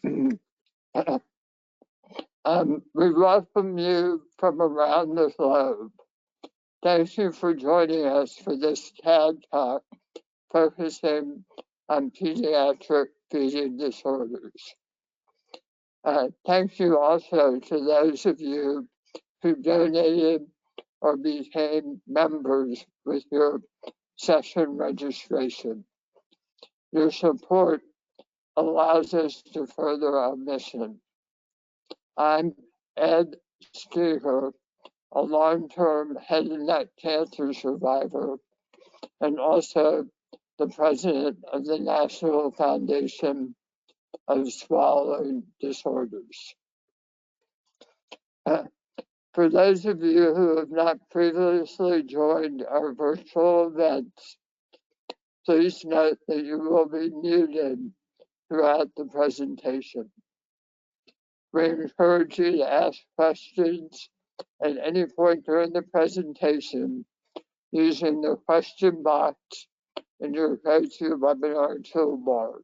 We welcome you from around the globe. Thank you for joining us for this TED Talk focusing on pediatric feeding disorders. Thank you also to those of you who donated or became members with your session registration. Your support allows us to further our mission. I'm Ed Swigert, a long-term head and neck cancer survivor, and also the president of the National Foundation of Swallowing Disorders. For those of you who have not previously joined our virtual events, please note that you will be muted throughout the presentation. We encourage you to ask questions at any point during the presentation using the question box in your GoToWebinar toolbar.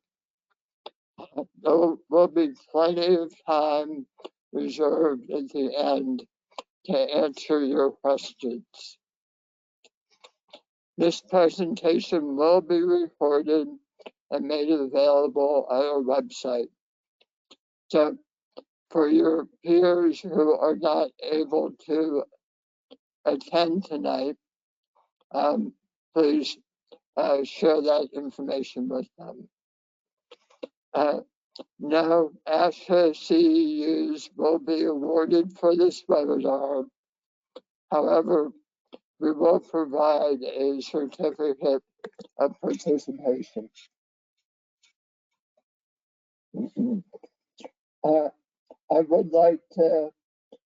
There will be plenty of time reserved at the end to answer your questions. This presentation will be recorded and made available on our website. So for your peers who are not able to attend tonight, please share that information with them. No ASHA CEUs will be awarded for this webinar. However, we will provide a certificate of participation. I would like to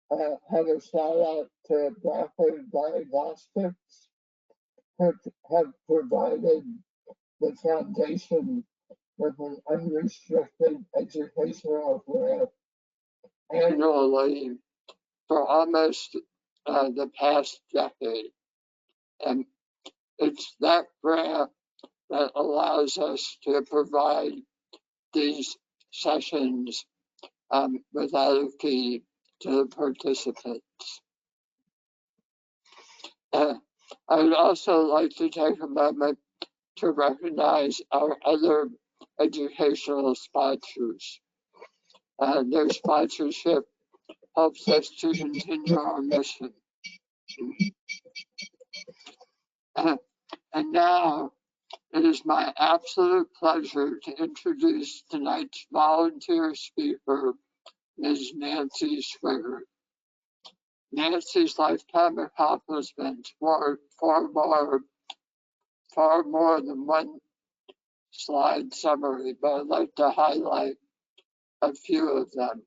have a shout out to Broccoli Diagnostics, who have provided the foundation with an unrestricted educational grant annually for almost the past decade. And it's that grant that allows us to provide these sessions without a fee to the participants. I would also like to take a moment to recognize our other educational sponsors. Their sponsorship helps us to continue our mission. And now it is my absolute pleasure to introduce tonight's volunteer speaker, Ms. Nancy Swigert. Nancy's lifetime accomplishments were far more than one slide summary, but I'd like to highlight a few of them.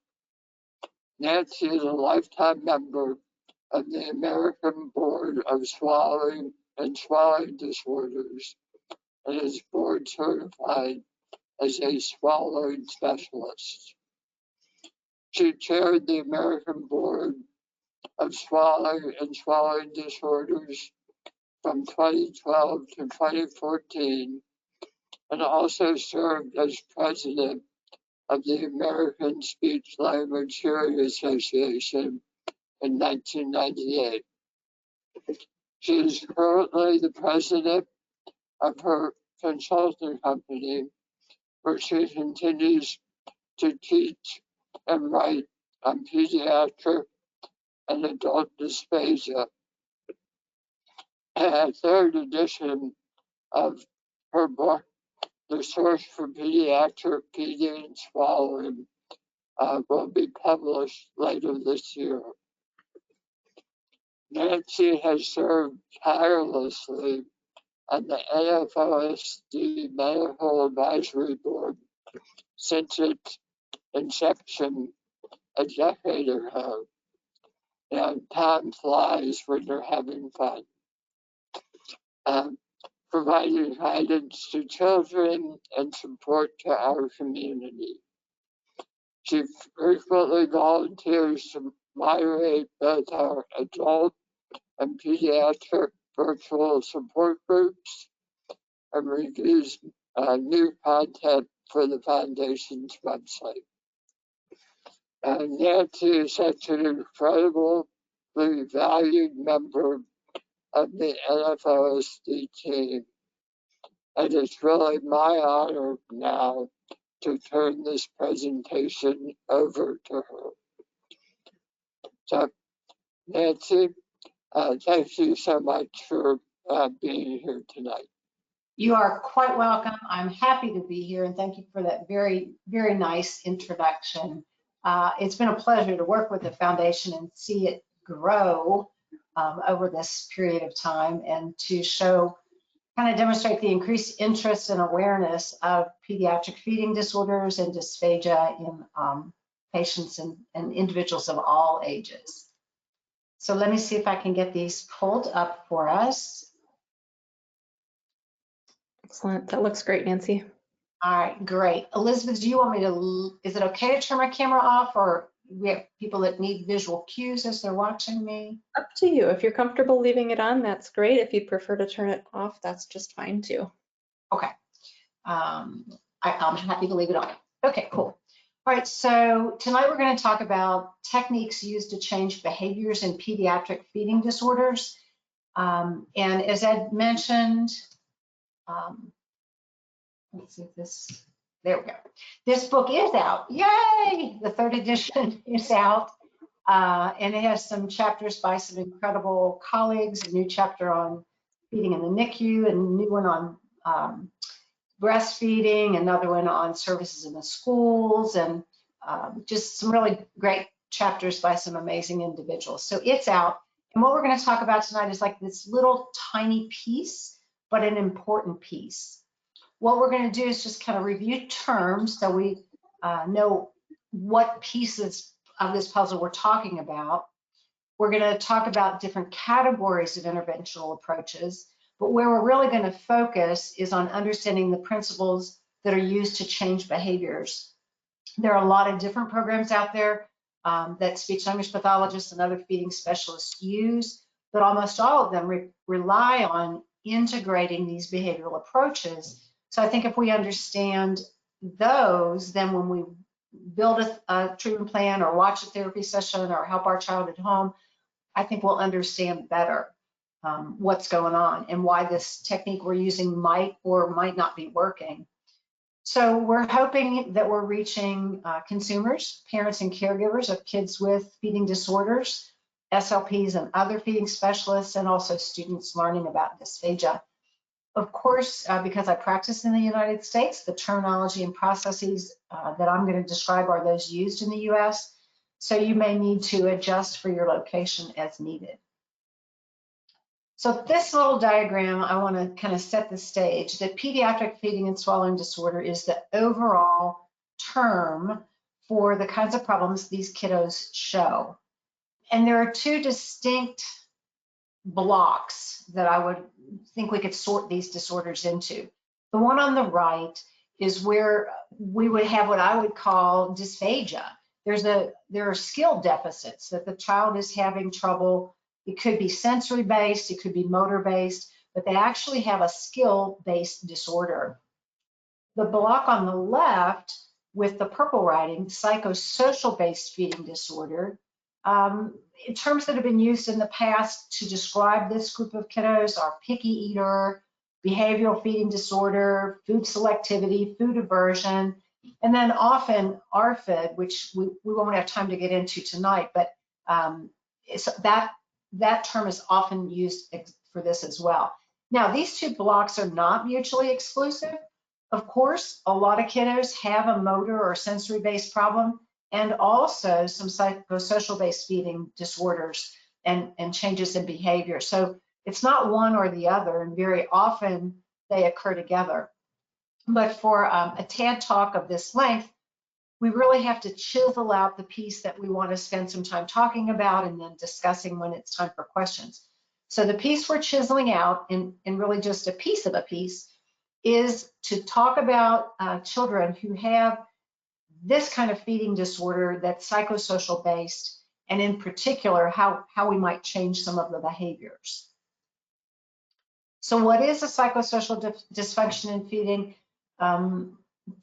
Nancy is a lifetime member of the American Board of Swallowing and Swallowing Disorders and is board certified as a swallowing specialist. She chaired the American Board of Swallowing and Swallowing Disorders from 2012 to 2014 and also served as president of the American Speech Language Hearing Association in 1998. She is currently the president of her consulting company, where she continues to teach and write on pediatric and adult dysphagia. And a third edition of her book, The Source for Pediatric Feeding and Swallowing, will be published later this year. Nancy has served tirelessly on the AFOSD Medical Advisory Board since its inception a decade ago. And time flies when you're having fun. Providing guidance to children and support to our community. She frequently volunteers to moderate both our adult and pediatric virtual support groups and reviews new content for the Foundation's website. And Nancy is such an incredibly valued member of the NFLSD team. And it's really my honor now to turn this presentation over to her. So, Nancy, thank you so much for being here tonight. You are quite welcome. I'm happy to be here, and thank you for that very, very nice introduction. It's been a pleasure to work with the foundation and see it grow over this period of time, and to kind of demonstrate the increased interest and awareness of pediatric feeding disorders and dysphagia in patients and individuals of all ages. So let me see if I can get these pulled up for us. Excellent. That looks great, Nancy. All right, great. Elizabeth, do you want me to, is it okay to turn my camera off, or we have people that need visual cues as they're watching me? Up to you. If you're comfortable leaving it on, that's great. If you'd prefer to turn it off, that's just fine too. Okay. I'm happy to leave it on. Okay, cool. All right, so tonight we're going to talk about techniques used to change behaviors in pediatric feeding disorders. And as Ed mentioned, let's see if this, there we go. This book is out. Yay! The 3rd edition is out. And it has some chapters by some incredible colleagues, a new chapter on feeding in the NICU, and a new one on breastfeeding, another one on services in the schools, and just some really great chapters by some amazing individuals. So it's out. And what we're going to talk about tonight is like this little tiny piece, but an important piece. What we're going to do is just kind of review terms so we know what pieces of this puzzle we're talking about. We're going to talk about different categories of interventional approaches, but where we're really going to focus is on understanding the principles that are used to change behaviors. There are a lot of different programs out there that speech language pathologists and other feeding specialists use, but almost all of them rely on integrating these behavioral approaches. So I think if we understand those, then when we build a treatment plan or watch a therapy session or help our child at home, I think we'll understand better what's going on and why this technique we're using might or might not be working. So we're hoping that we're reaching consumers, parents and caregivers of kids with feeding disorders, SLPs and other feeding specialists, and also students learning about dysphagia. Of course, because I practice in the United States, the terminology and processes that I'm going to describe are those used in the US. So you may need to adjust for your location as needed. So this little diagram, I want to kind of set the stage that pediatric feeding and swallowing disorder is the overall term for the kinds of problems these kiddos show. And there are two distinct blocks that I would think we could sort these disorders into. The one on the right is where we would have what I would call dysphagia. There are skill deficits that the child is having trouble. It could be sensory-based, it could be motor-based, but they actually have a skill-based disorder. The block on the left with the purple writing, psychosocial-based feeding disorder, in terms that have been used in the past to describe this group of kiddos are picky eater, behavioral feeding disorder, food selectivity, food aversion, and then often ARFID, which we won't have time to get into tonight, but that term is often used for this as well. Now, these two blocks are not mutually exclusive. Of course, a lot of kiddos have a motor or sensory-based problem, and also some psychosocial-based feeding disorders and changes in behavior. So it's not one or the other, and very often they occur together. But for a TAD talk of this length, we really have to chisel out the piece that we want to spend some time talking about and then discussing when it's time for questions. So the piece we're chiseling out, and really just a piece of a piece, is to talk about children who have this kind of feeding disorder that's psychosocial based, and in particular, how we might change some of the behaviors. So what is a psychosocial dysfunction in feeding?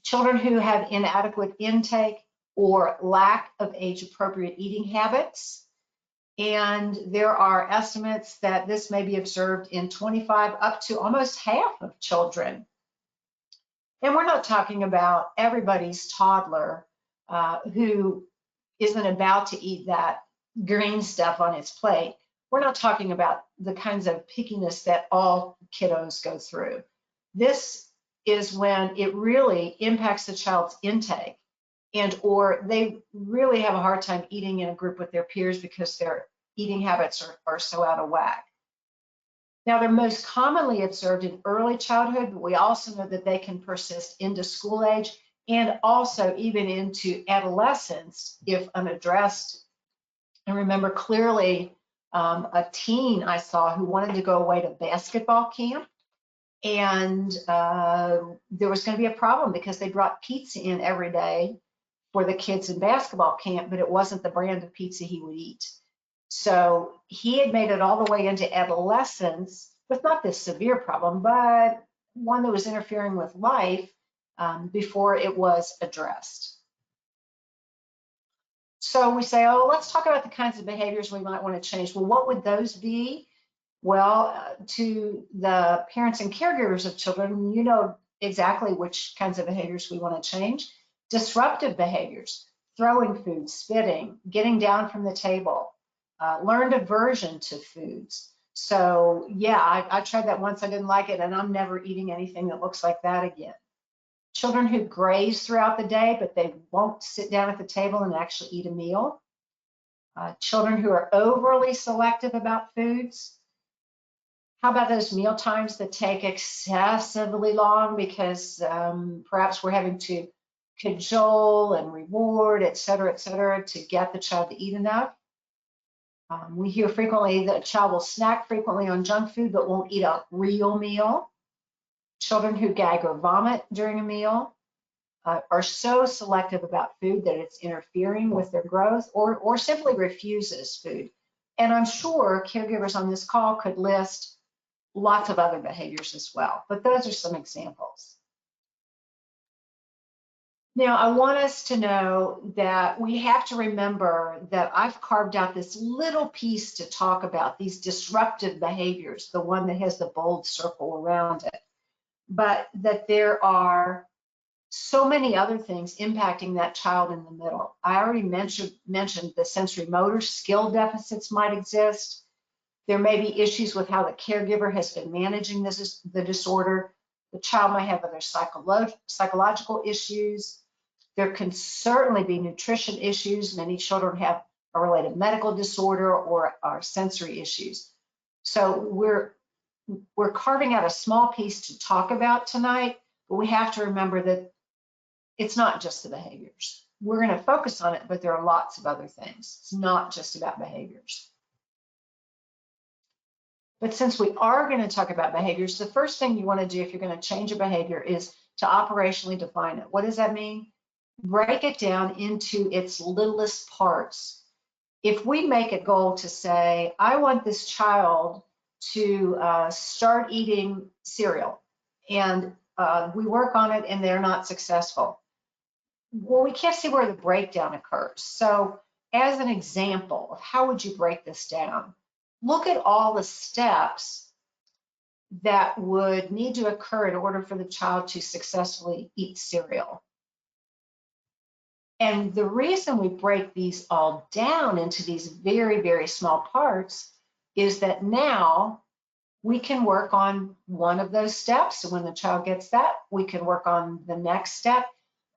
Children who have inadequate intake or lack of age-appropriate eating habits. And there are estimates that this may be observed in 25 up to almost half of children. And we're not talking about everybody's toddler who isn't about to eat that green stuff on its plate. We're not talking about the kinds of pickiness that all kiddos go through. This is when it really impacts the child's intake, and or they really have a hard time eating in a group with their peers because their eating habits are so out of whack. Now, they're most commonly observed in early childhood, but we also know that they can persist into school age and also even into adolescence if unaddressed. I remember clearly a teen I saw who wanted to go away to basketball camp, and there was going to be a problem because they brought pizza in every day for the kids in basketball camp, but it wasn't the brand of pizza he would eat. So he had made it all the way into adolescence with not this severe problem, but one that was interfering with life before it was addressed. So we say, oh, let's talk about the kinds of behaviors we might want to change. Well, what would those be? Well, to the parents and caregivers of children, you know exactly which kinds of behaviors we want to change. Disruptive behaviors, throwing food, spitting, getting down from the table, learned aversion to foods. So yeah, I tried that once, I didn't like it, and I'm never eating anything that looks like that again. Children who graze throughout the day, but they won't sit down at the table and actually eat a meal. Children who are overly selective about foods. How about those meal times that take excessively long because perhaps we're having to cajole and reward, et cetera, to get the child to eat enough? We hear frequently that a child will snack frequently on junk food but won't eat a real meal. Children who gag or vomit during a meal are so selective about food that it's interfering with their growth, or simply refuses food. And I'm sure caregivers on this call could list lots of other behaviors as well, but those are some examples. Now, I want us to know that we have to remember that I've carved out this little piece to talk about these disruptive behaviors, the one that has the bold circle around it, but that there are so many other things impacting that child in the middle. I already mentioned the sensorimotor skill deficits might exist. There may be issues with how the caregiver has been managing the disorder. The child might have other psychological issues. There can certainly be nutrition issues. Many children have a related medical disorder or are sensory issues. So we're carving out a small piece to talk about tonight, but we have to remember that it's not just the behaviors. We're going to focus on it, but there are lots of other things. It's not just about behaviors. But since we are going to talk about behaviors, the first thing you want to do if you're going to change a behavior is to operationally define it. What does that mean? Break it down into its littlest parts. If we make a goal to say, I want this child to start eating cereal, and we work on it and they're not successful, well, we can't see where the breakdown occurs. So as an example of how would you break this down, look at all the steps that would need to occur in order for the child to successfully eat cereal. And the reason we break these all down into these very, very small parts is that now we can work on one of those steps. So when the child gets that, we can work on the next step.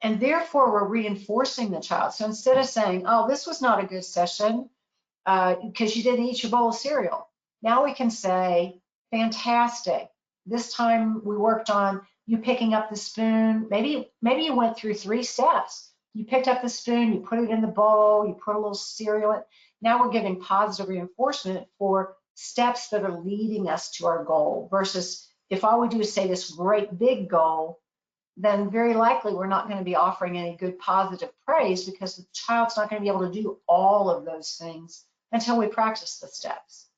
And therefore, we're reinforcing the child. So instead of saying, oh, this was not a good session because you didn't eat your bowl of cereal, now we can say, fantastic. This time we worked on you picking up the spoon. Maybe you went through 3 steps. You picked up the spoon, you put it in the bowl, you put a little cereal in. Now we're giving positive reinforcement for steps that are leading us to our goal versus if all we do is say this great big goal, then very likely we're not going to be offering any good positive praise because the child's not going to be able to do all of those things until we practice the steps.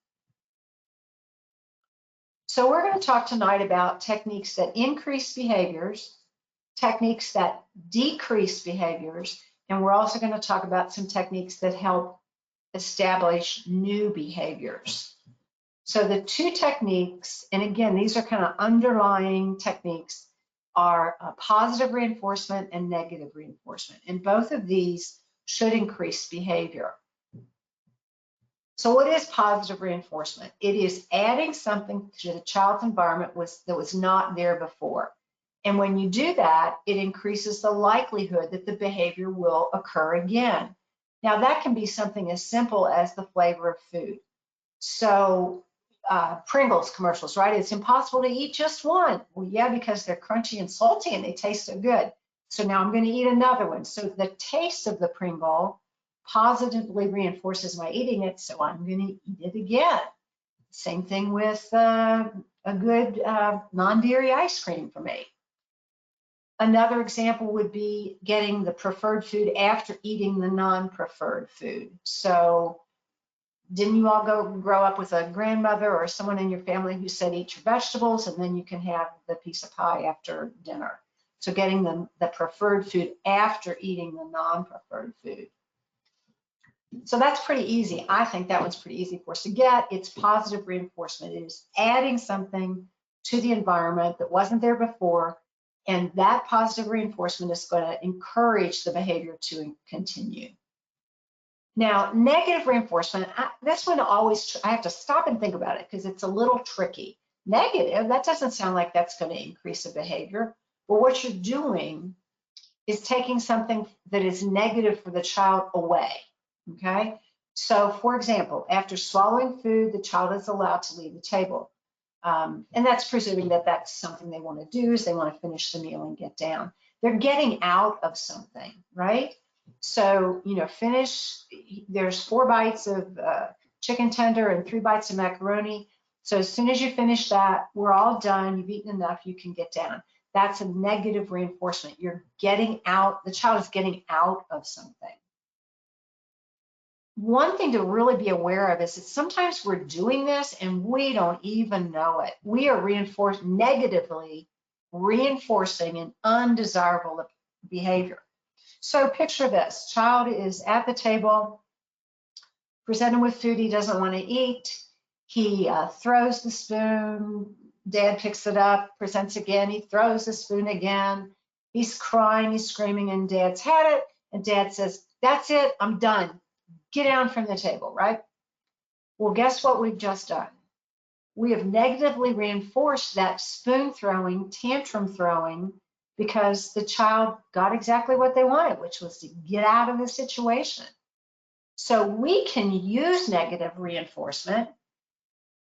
So we're going to talk tonight about techniques that increase behaviors, techniques that decrease behaviors, And we're also going to talk about some techniques that help establish new behaviors. So the two techniques, and again, these are kind of underlying techniques, are positive reinforcement and negative reinforcement. And both of these should increase behavior. So what is positive reinforcement? It is adding something to the child's environment that was not there before. And when you do that, it increases the likelihood that the behavior will occur again. Now, that can be something as simple as the flavor of food. So Pringles commercials, right? It's impossible to eat just one. Well, yeah, because they're crunchy and salty and they taste so good. So now I'm going to eat another one. So the taste of the Pringle positively reinforces my eating it, so I'm going to eat it again. Same thing with a good non-dairy ice cream for me. Another example would be getting the preferred food after eating the non-preferred food. So didn't you all grow up with a grandmother or someone in your family who said eat your vegetables and then you can have the piece of pie after dinner? So getting the preferred food after eating the non-preferred food. So that's pretty easy. I think that one's pretty easy for us to get. It's positive reinforcement. It is adding something to the environment that wasn't there before, and that positive reinforcement is going to encourage the behavior to continue. Now, negative reinforcement, this one always, I have to stop and think about it because it's a little tricky. Negative, that doesn't sound like that's going to increase the behavior, but what you're doing is taking something that is negative for the child away, okay? So, for example, after swallowing food, the child is allowed to leave the table. And that's presuming that that's something they want to do, is they want to finish the meal and get down. They're getting out of something, right? So, you know, there's 4 bites of chicken tender and 3 bites of macaroni. So as soon as you finish that, we're all done, you've eaten enough, you can get down. That's a negative reinforcement. You're getting out, the child is getting out of something. One thing to really be aware of is that sometimes we're doing this and we don't even know it. We are negatively reinforcing an undesirable behavior. So picture this, child is at the table, presented with food he doesn't want to eat. He throws the spoon, dad picks it up, presents again, he throws the spoon again. He's crying, he's screaming, and dad's had it. And dad says, that's it, I'm done. Get down from the table, right? Well, guess what we've just done? We have negatively reinforced that spoon throwing, tantrum throwing, because the child got exactly what they wanted, which was to get out of the situation. So we can use negative reinforcement,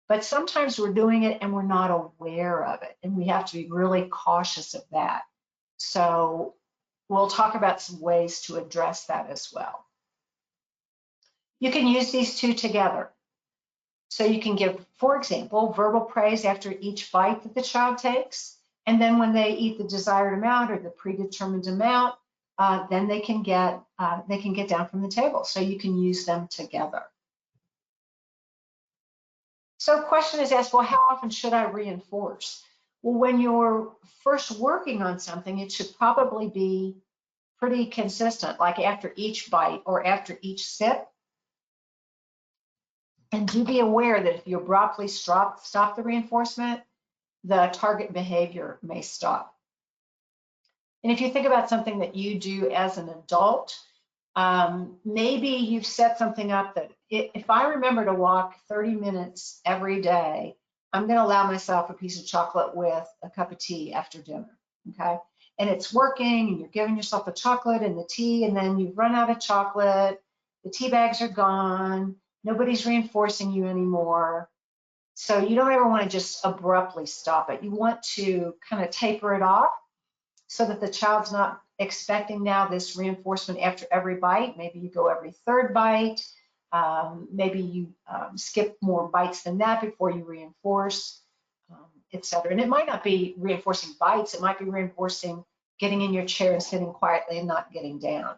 but sometimes we're doing it and we're not aware of it, and we have to be really cautious of that. So we'll talk about some ways to address that as well. You can use these two together. So you can give, for example, verbal praise after each bite that the child takes, and then when they eat the desired amount or the predetermined amount, then they can get down from the table. So you can use them together. So a question is asked, well, how often should I reinforce? Well, when you're first working on something, it should probably be pretty consistent, like after each bite or after each sip. And do be aware that if you abruptly stop the reinforcement, the target behavior may stop. And if you think about something that you do as an adult, maybe you've set something up that if I remember to walk 30 minutes every day, I'm going to allow myself a piece of chocolate with a cup of tea after dinner, okay? And it's working, and you're giving yourself the chocolate and the tea, and then you've run out of chocolate, the tea bags are gone, nobody's reinforcing you anymore. So you don't ever want to just abruptly stop it. You want to kind of taper it off so that the child's not expecting now this reinforcement after every bite. Maybe you go every 3rd bite. Maybe you skip more bites than that before you reinforce, et cetera. And it might not be reinforcing bites. It might be reinforcing getting in your chair and sitting quietly and not getting down.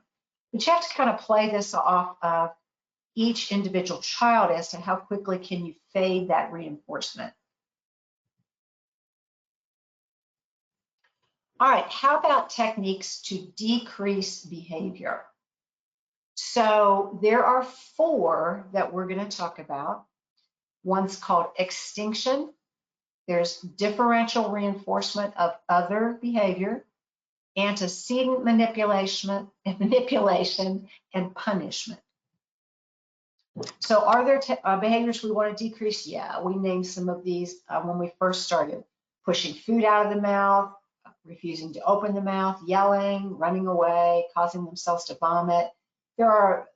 But you have to kind of play this off of each individual child as to how quickly can you fade that reinforcement. All right, how about techniques to decrease behavior? So there are 4 that we're going to talk about. One's called extinction. There's differential reinforcement of other behavior, antecedent manipulation, and punishment. So are there behaviors we want to decrease? Yeah, we named some of these when we first started. Pushing food out of the mouth, refusing to open the mouth, yelling, running away, causing themselves to vomit. There are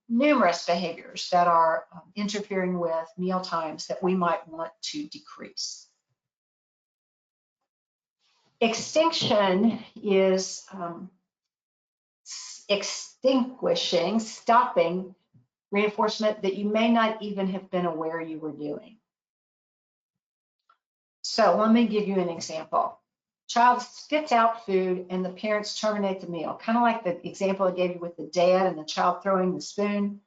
numerous behaviors that are interfering with meal times that we might want to decrease. Extinction is extinguishing, stopping reinforcement that you may not even have been aware you were doing. So let me give you an example. Child spits out food and the parents terminate the meal, kind of like the example I gave you with the dad and the child throwing the spoon.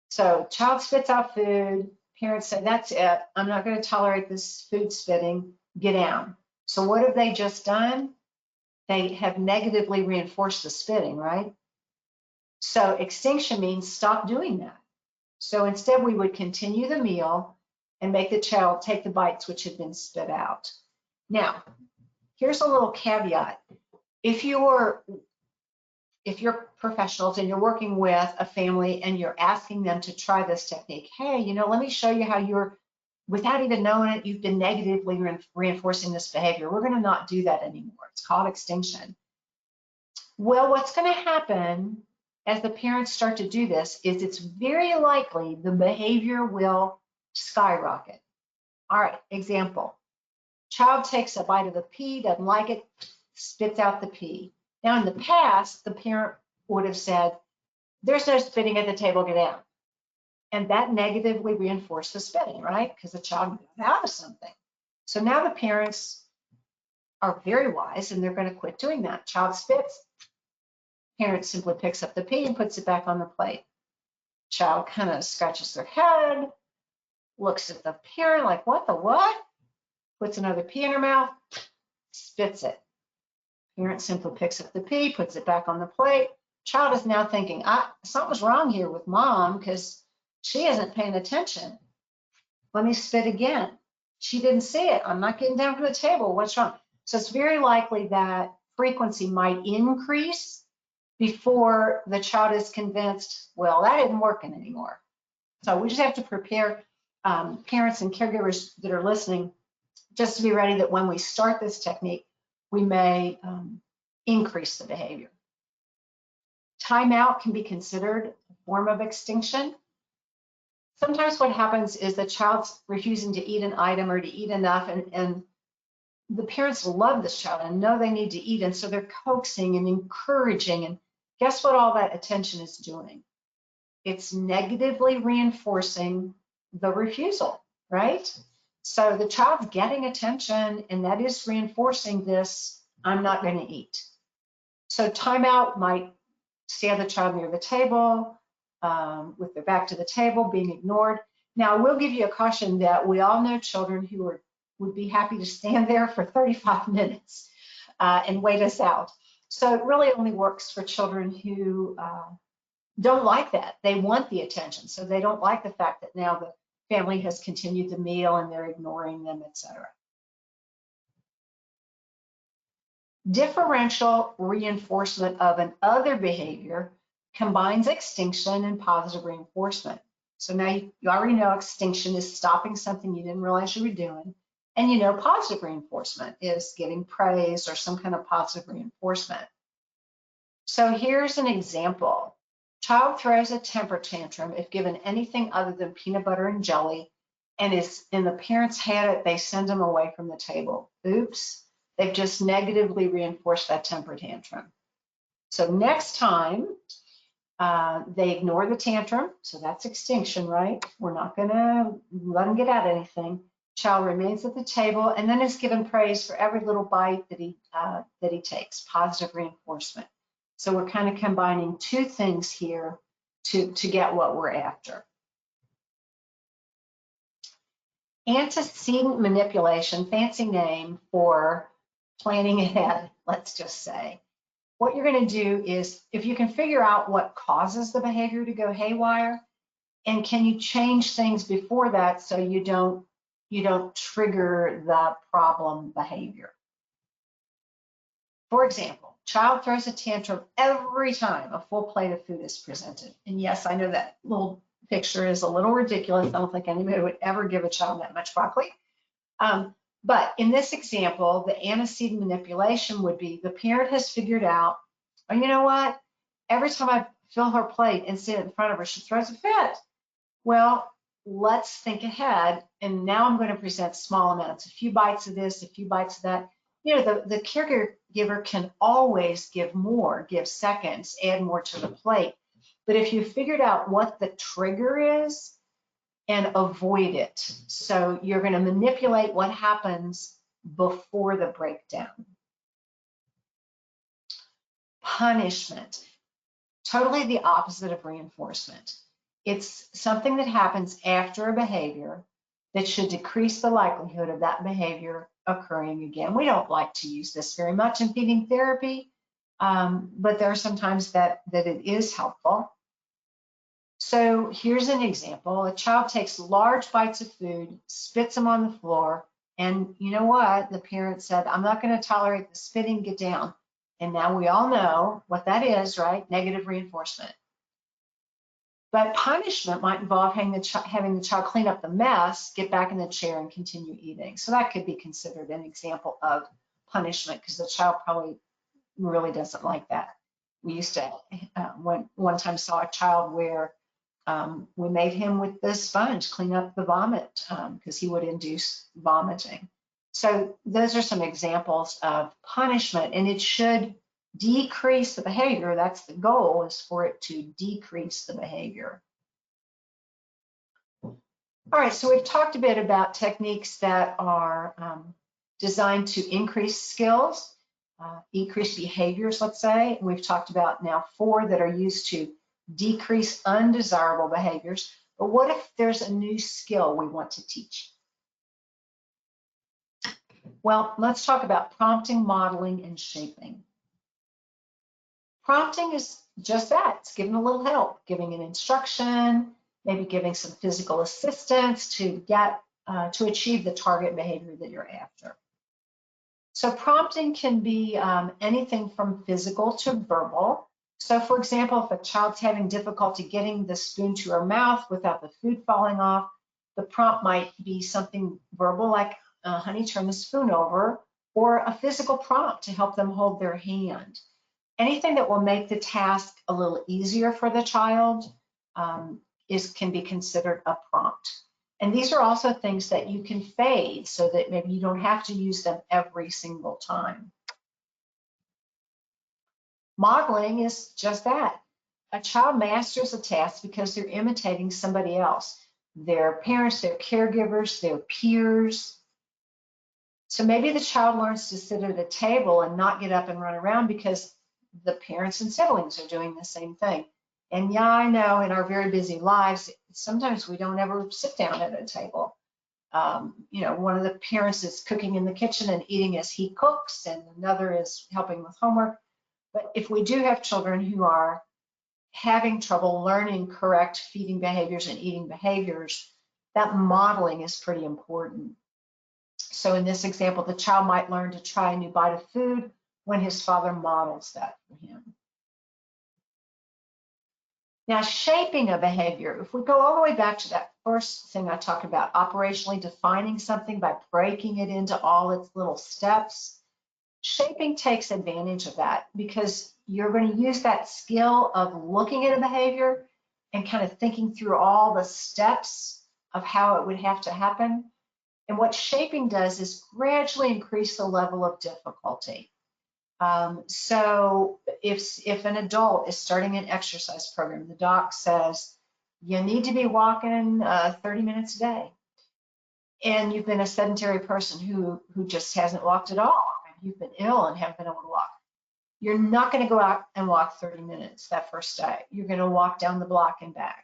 So child spits out food, parents say, that's it, I'm not going to tolerate this food spitting, get down. So what have they just done? They have negatively reinforced the spitting, right? So extinction means stop doing that. So instead we would continue the meal and make the child take the bites which had been spit out. Now, here's a little caveat. If you're professionals and you're working with a family and you're asking them to try this technique, hey, you know, let me show you how you're, without even knowing it, you've been negatively reinforcing this behavior. We're going to not do that anymore. It's called extinction. Well, what's going to happen as the parents start to do this is it's very likely the behavior will skyrocket. All right, example. Child takes a bite of the pea, doesn't like it, spits out the pea. Now, in the past, the parent would have said, there's no spitting at the table, get out. And that negatively reinforced the spitting, right? Because the child got out of something. So now the parents are very wise and they're going to quit doing that. Child spits, parent simply picks up the pea and puts it back on the plate. Child kind of scratches their head, looks at the parent like, what the what? Puts another pea in her mouth, spits it. Parent simply picks up the pea, puts it back on the plate. Child is now thinking, something's wrong here with mom because she isn't paying attention. Let me spit again. She didn't see it. I'm not getting down to the table. What's wrong? So it's very likely that frequency might increase before the child is convinced, well, that isn't working anymore. So we just have to prepare parents and caregivers that are listening just to be ready that when we start this technique, we may increase the behavior. Timeout can be considered a form of extinction. Sometimes what happens is the child's refusing to eat an item or to eat enough, and the parents love this child and know they need to eat, and so they're coaxing and encouraging, and guess what all that attention is doing? It's negatively reinforcing the refusal, right? So the child's getting attention, and that is reinforcing this, I'm not going to eat. So timeout might stand the child near the table, with their back to the table, being ignored. Now, I will give you a caution that we all know children who would be happy to stand there for 35 minutes and wait us out. So it really only works for children who don't like that. They want the attention, so they don't like the fact that now the family has continued the meal and they're ignoring them, etc. Differential reinforcement of an other behavior combines extinction and positive reinforcement. So now you already know extinction is stopping something you didn't realize you were doing. And you know positive reinforcement is giving praise or some kind of positive reinforcement. So here's an example. Child throws a temper tantrum if given anything other than peanut butter and jelly, and the parents had it, they send them away from the table. Oops, they've just negatively reinforced that temper tantrum. So next time, they ignore the tantrum, so that's extinction, right? We're not gonna let them get at anything. Child remains at the table and then is given praise for every little bite that he takes, positive reinforcement. So we're kind of combining two things here to get what we're after. Antecedent manipulation, fancy name for planning ahead, let's just say. what you're going to do is, if you can figure out what causes the behavior to go haywire, and can you change things before that so you don't trigger the problem behavior. For example, child throws a tantrum every time a full plate of food is presented. And yes, I know that little picture is a little ridiculous. I don't think anybody would ever give a child that much broccoli. But in this example, the antecedent manipulation would be the parent has figured out, oh, you know what? Every time I fill her plate and sit in front of her, she throws a fit. Well, let's think ahead. And now I'm going to present small amounts, a few bites of this, a few bites of that. You know, the caregiver can always give more, give seconds, add more to the plate. But if you figured out what the trigger is, and avoid it. So you're going to manipulate what happens before the breakdown. Punishment, totally the opposite of reinforcement. It's something that happens after a behavior that should decrease the likelihood of that behavior occurring again. We don't like to use this very much in feeding therapy, but there are some times that it is helpful. So here's an example. A child takes large bites of food, spits them on the floor, and you know what? The parent said, I'm not going to tolerate the spitting, get down. And now we all know what that is, right? Negative reinforcement. But punishment might involve having the child clean up the mess, get back in the chair, and continue eating. So that could be considered an example of punishment, because the child probably really doesn't like that. We used to, one time saw a child where we made him with the sponge clean up the vomit because he would induce vomiting. So those are some examples of punishment, and it should decrease the behavior. That's the goal, is for it to decrease the behavior. All right, so we've talked a bit about techniques that are designed to increase skills, increase behaviors, let's say. And we've talked about now 4 that are used to decrease undesirable behaviors. But what if there's a new skill we want to teach? Well, let's talk about prompting, modeling, and shaping. Prompting is just that. It's giving a little help, giving an instruction, maybe giving some physical assistance to get to achieve the target behavior that you're after. So prompting can be anything from physical to verbal. So for example, if a child's having difficulty getting the spoon to her mouth without the food falling off, the prompt might be something verbal like, honey, turn the spoon over, or a physical prompt to help them hold their hand. Anything that will make the task a little easier for the child can be considered a prompt. And these are also things that you can fade so that maybe you don't have to use them every single time. Modeling is just that. A child masters a task because they're imitating somebody else, their parents, their caregivers, their peers. So maybe the child learns to sit at a table and not get up and run around because the parents and siblings are doing the same thing. And yeah, I know in our very busy lives, sometimes we don't ever sit down at a table. You know, one of the parents is cooking in the kitchen and eating as he cooks, and another is helping with homework. But if we do have children who are having trouble learning correct feeding behaviors and eating behaviors, that modeling is pretty important. So in this example, the child might learn to try a new bite of food when his father models that for him. Now, shaping a behavior, if we go all the way back to that first thing I talked about, operationally defining something by breaking it into all its little steps, shaping takes advantage of that because you're going to use that skill of looking at a behavior and kind of thinking through all the steps of how it would have to happen. And what shaping does is gradually increase the level of difficulty. So if an adult is starting an exercise program, the doc says, you need to be walking 30 minutes a day. And you've been a sedentary person who just hasn't walked at all. You've been ill and haven't been able to walk. You're not going to go out and walk 30 minutes that first day. You're going to walk down the block and back.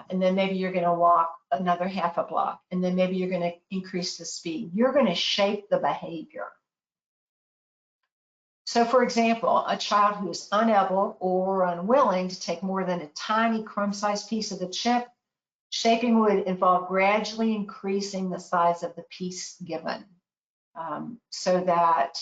And then maybe you're going to walk another half a block. And then maybe you're going to increase the speed. You're going to shape the behavior. So for example, a child who is unable or unwilling to take more than a tiny crumb-sized piece of the chip, shaping would involve gradually increasing the size of the piece given, so that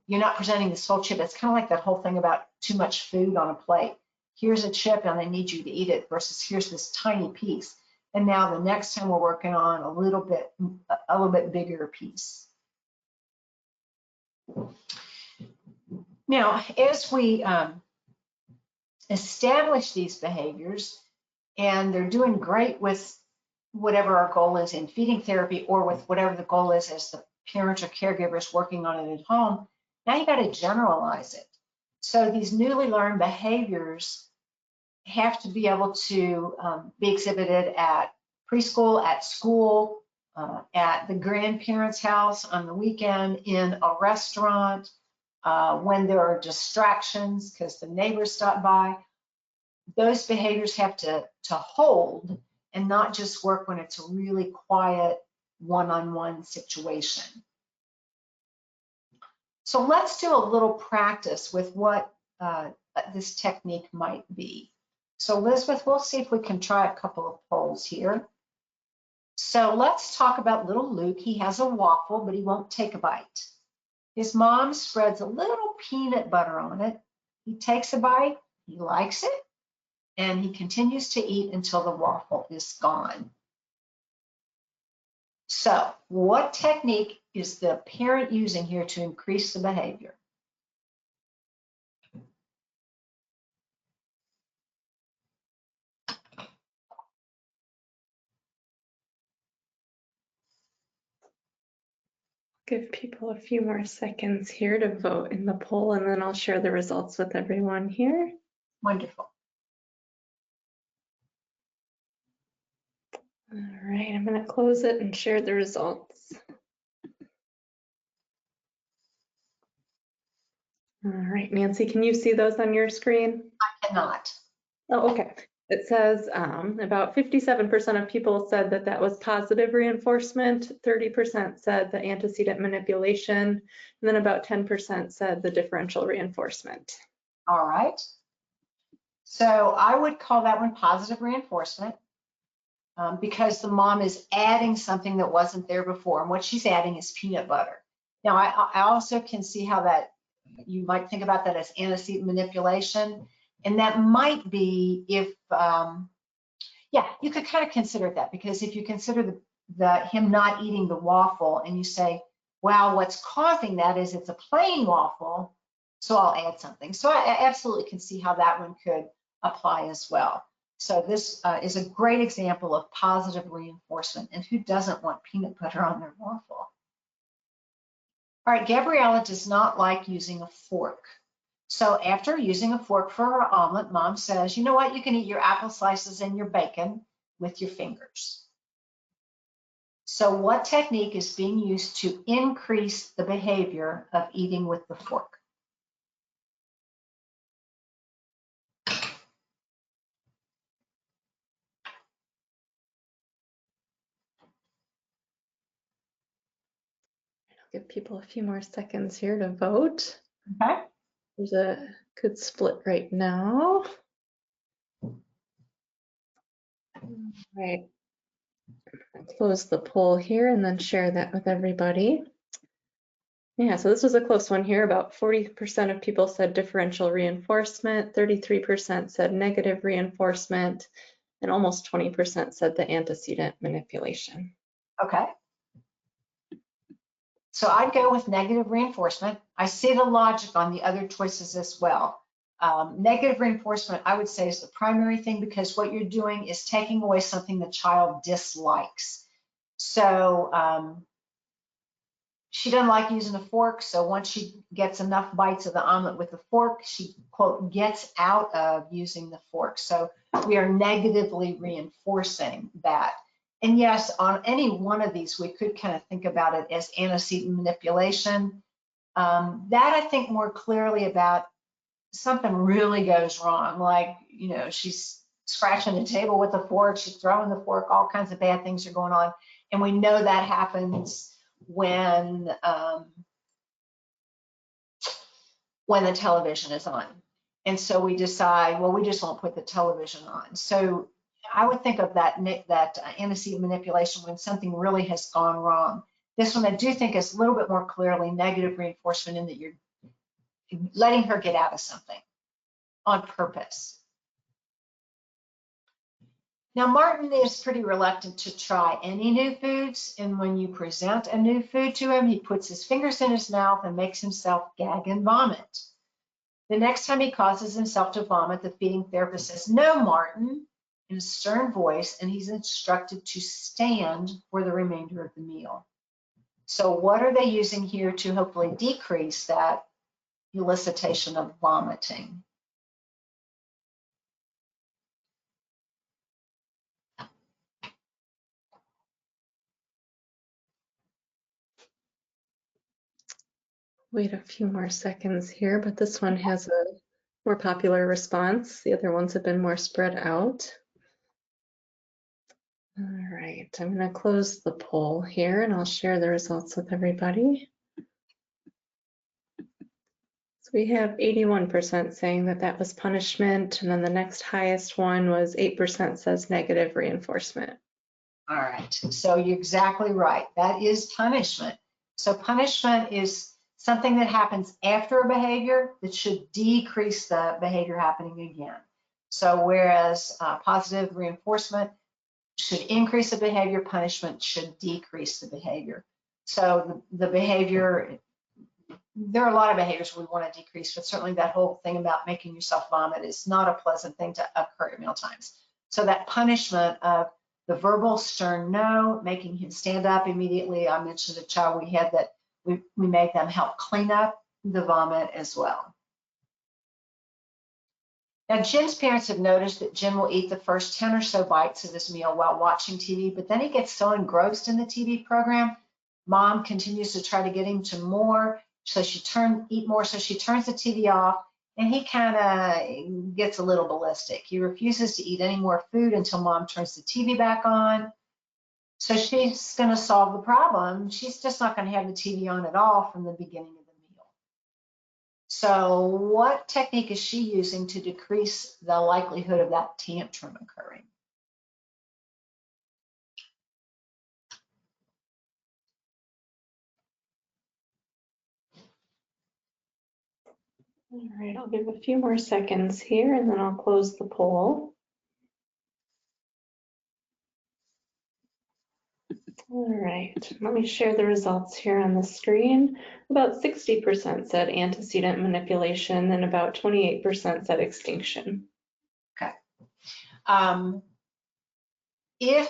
you're not presenting this whole chip. It's kind of like that whole thing about too much food on a plate. Here's a chip and I need you to eat it versus here's this tiny piece. And now the next time we're working on a little bit bigger piece. Now, as we establish these behaviors, and they're doing great with whatever our goal is in feeding therapy or with whatever the goal is as the parent or caregiver is working on it at home, now you got to generalize it. So these newly learned behaviors have to be able to be exhibited at preschool, at school, at the grandparents' house on the weekend, in a restaurant, when there are distractions because the neighbors stop by. Those behaviors have to hold and not just work when it's a really quiet one-on-one situation. So let's do a little practice with what this technique might be. So Elizabeth, we'll see if we can try a couple of polls here. So let's talk about little Luke. He has a waffle, but he won't take a bite. His mom spreads a little peanut butter on it. He takes a bite, he likes it, and he continues to eat until the waffle is gone. So what technique is the parent using here to increase the behavior? Give people a few more seconds here to vote in the poll, and then I'll share the results with everyone here. Wonderful. All right, I'm going to close it and share the results. All right, Nancy, can you see those on your screen? I cannot. Oh, okay. It says about 57% of people said that that was positive reinforcement, 30% said the antecedent manipulation, and then about 10% said the differential reinforcement. All right. So I would call that one positive reinforcement because the mom is adding something that wasn't there before. And what she's adding is peanut butter. Now, I also can see how that you might think about that as antecedent manipulation. And that might be if, yeah, you could kind of consider that, because if you consider him not eating the waffle and you say, well, what's causing that is it's a plain waffle, so I'll add something. So I absolutely can see how that one could apply as well. So this is a great example of positive reinforcement. And who doesn't want peanut butter on their waffle? All right, Gabriella does not like using a fork. So after using a fork for her omelet, mom says, you know what, you can eat your apple slices and your bacon with your fingers. So what technique is being used to increase the behavior of eating with the fork? I'll give people a few more seconds here to vote. Okay. There's a good split right now. All right. I'll close the poll here and then share that with everybody. Yeah, so this was a close one here. About 40% of people said differential reinforcement, 33% said negative reinforcement, and almost 20% said the antecedent manipulation. Okay. So I'd go with negative reinforcement. I see the logic on the other choices as well. Negative reinforcement, I would say, is the primary thing, because what you're doing is taking away something the child dislikes. So she doesn't like using a fork, so once she gets enough bites of the omelet with the fork, she, quote, gets out of using the fork. So we are negatively reinforcing that. And yes, on any one of these, we could kind of think about it as antecedent manipulation. That I think more clearly about something really goes wrong, like, you know, she's scratching the table with a fork, she's throwing the fork, all kinds of bad things are going on. And we know that happens when when the television is on. And so we decide, well, we just won't put the television on. So I would think of that antecedent manipulation when something really has gone wrong. This one I do think is a little bit more clearly negative reinforcement in that you're letting her get out of something on purpose. Now, Martin is pretty reluctant to try any new foods, and when you present a new food to him, he puts his fingers in his mouth and makes himself gag and vomit. The next time he causes himself to vomit, the feeding therapist says, "No, Martin," in a stern voice, and he's instructed to stand for the remainder of the meal. So what are they using here to hopefully decrease that elicitation of vomiting? Wait a few more seconds here, but this one has a more popular response. The other ones have been more spread out. All right, I'm going to close the poll here and I'll share the results with everybody. So we have 81% saying that that was punishment, and then the next highest one was 8% says negative reinforcement. All right, so you're exactly right. That is punishment. So punishment is something that happens after a behavior that should decrease the behavior happening again. So whereas positive reinforcement should increase the behavior, punishment should decrease the behavior. So the behavior, there are a lot of behaviors we want to decrease, but certainly that whole thing about making yourself vomit is not a pleasant thing to occur at meal times. So that punishment of the verbal stern no, making him stand up immediately. I mentioned a child we had that we made them help clean up the vomit as well. Now, Jen's parents have noticed that Jen will eat the first 10 or so bites of his meal while watching TV, but then he gets so engrossed in the TV program, Mom continues to try to get him to more, so eat more, so she turns the TV off, and he kind of gets a little ballistic. He refuses to eat any more food until Mom turns the TV back on. So she's going to solve the problem. She's just not going to have the TV on at all from the beginning of the meal. So what technique is she using to decrease the likelihood of that tantrum occurring? All right, I'll give a few more seconds here and then I'll close the poll. All right, let me share the results here on the screen. About 60% said antecedent manipulation and about 28% said extinction. Okay. It